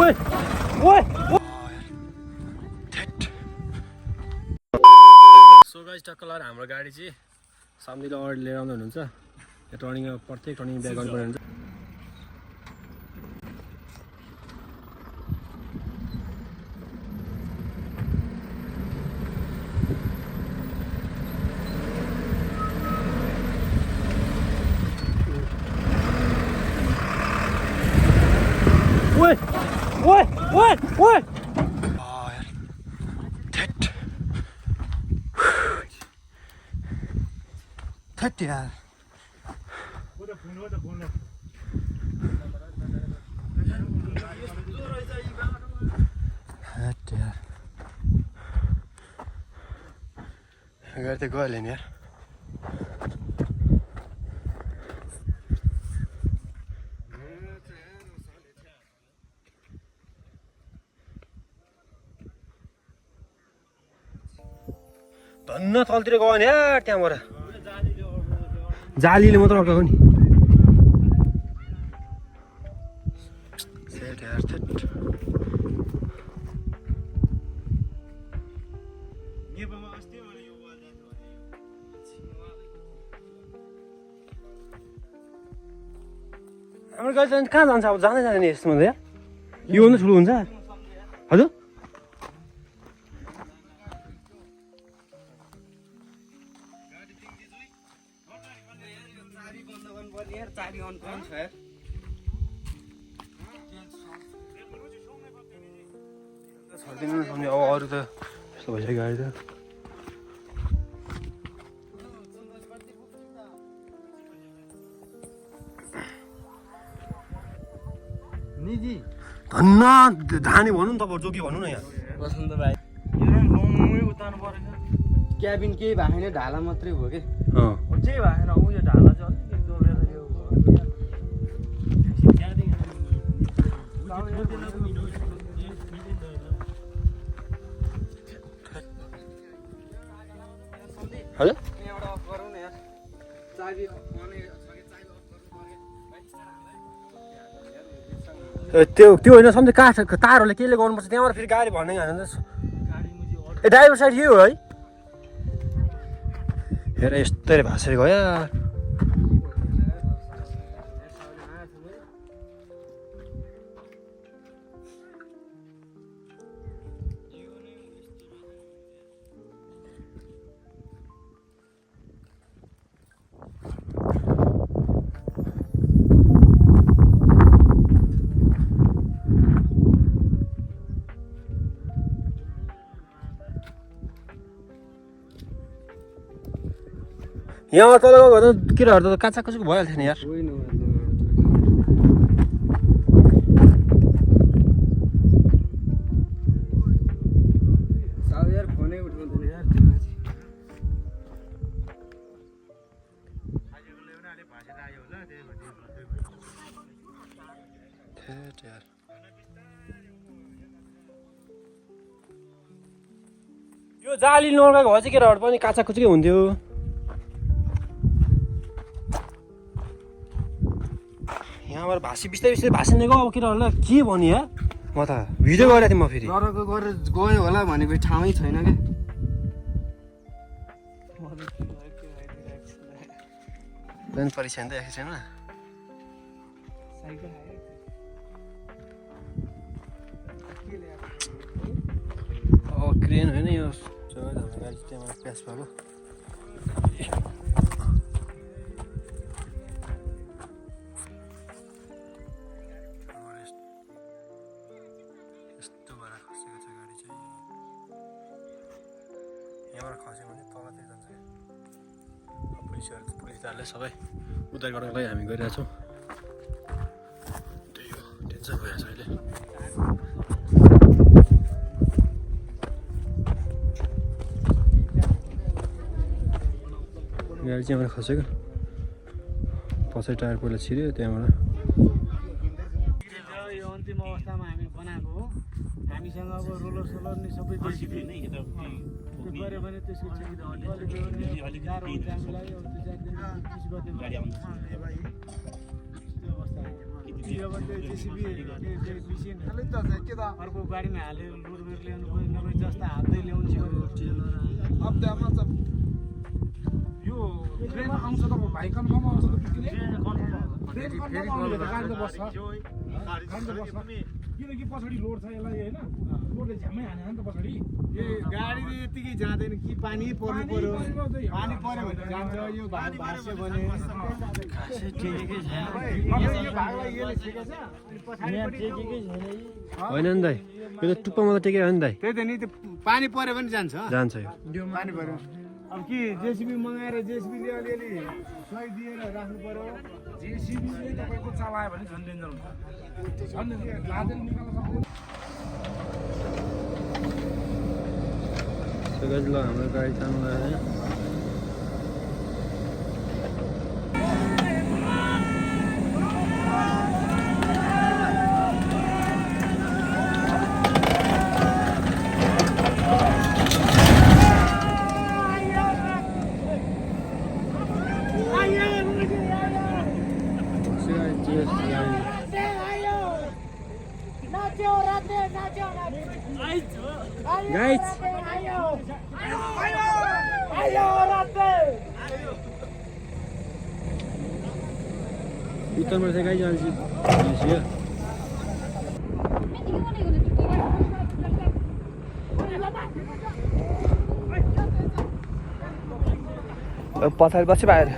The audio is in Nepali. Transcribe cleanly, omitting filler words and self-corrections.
ओए ओए सो गाइस टक्क लगाएर हाम्रो गाडी चाहिँ सामनेले अगाडि लिएर आउँदै हुनुहुन्छ यो टर्निङमा प्रत्येक टर्निङ ब्याक गर्नुपर्ने हुन्छ ओए ओए ओए ओए थट यार गाडी त गयो नि यार धन्न तलतिर गयो नि यार त्यहाँबाट जालीले मात्र अड्काएको नि सेट यार थेट हाम्रो गाडी त कहाँ जान्छ अब जाँदै जाँदैन यसमा त यार यो भन्दा ठुलो हुन्छ हजुर छर्दिनु नसक्ने अब अरू त यस्तो भइसक्यो गाडी त निजी धन्न धाने भन्नु नि तपाईँ जोगी भन्नु न यहाँ बसन्त भाइ उतार्नु परेछ क्याबिन केही भएन ढाला मात्रै भयो कि केही भएन ऊ यो ढाला चाहिँ अलिकति डोलेर यो हजुर यहाँबाट अफ गरौँ न यार चाबी त्यो होइन सन्चै काठ तारहरूले केले गर्नुपर्छ त्यहाँबाट फेरि गाडी भन्ने हाल्नु ए ड्राइभर साइड यो है हेर यस्तै भाषेर गयो यहाँ तल गयो भने केटाहरू त काचा कचुक भइहाल्थ्यो नि यार फोनै उठाउँदैन यार यो जाली नर्काएको भए चाहिँ केटाहरू पनि काचा कुचुकै हुन्थ्यो यहाँबाट भाषी बिस्तारै बिस्तारै भाषिँदै गयो अब केटाहरूलाई के भन्यो यार म त भिडियो गरेको थिएँ म फेरि गरको गरेर गयो होला भनेको ठाउँै छैन क्या परीक्षा त एकछिन छैन अब क्रेन होइन यो गाडी त्यहाँबाट क्रास भएको यहाँबाट खस्यो भने तलतिर जान्छ पुलिसहरूले सबै उद्धार गर्नको लागि हामी गरिरहेछौँ त्यही हो टेन्सन भइरहेछ अहिले गाडी चाहिँ यहाँबाट खसेको पछाडि टायर पहिला छिर्यो त्यहाँबाट यो अन्तिम अवस्थामा हामी बनाएको हो हामीसँग अब रोलर सोलर नि सबै गऱ्यो भने त्यसको अलिक गाह्रो हुन्छ हामीलाई अब त्यो जेसिबी मिसिन अर्को गाडीमा हालेर लोड गरेर ल्याउनु पऱ्यो नभए जस्ता हाल्दै ल्याउनु पऱ्यो यो ट्रेन आउँछ त भाइ कन्फर्म आउँछ त ट्रेन कन्फर्म आउने त गाडी त बस्छ किनकि पछाडि लोड छ यसलाई होइन लोडले झ्यामै हाने नि त पछाडि ए गाडी त यतिकै जाँदैन कि पानी पर्नु पर्यो पानी पर्यो भने जान्छ यो भाग भाष्य भने यो भागलाई यसले ठेकेछ अनि पछाडिपट्टि होइन नि दाइ यो त टुप्पामा त टेकेको हो नि दाइ त्यही त नि त्यो पानी पर्यो भने जान्छ जान्छ यो पानी पर्यो अब के जेसिबी मगाएर जेसिबीले अलिअलि सही दिएर राख्नु पर्यो जेसिबीले तपाईँको चलायो भने झन् डेन्जर हुन्छ झन् लादेन निकाल्न सक्दैन So guys, ल हाम्रो गाडी चाल्नु लाग्यो Guys, भित्रमा चाहिँ गाई जान्छ पछाडि पछि बाहिर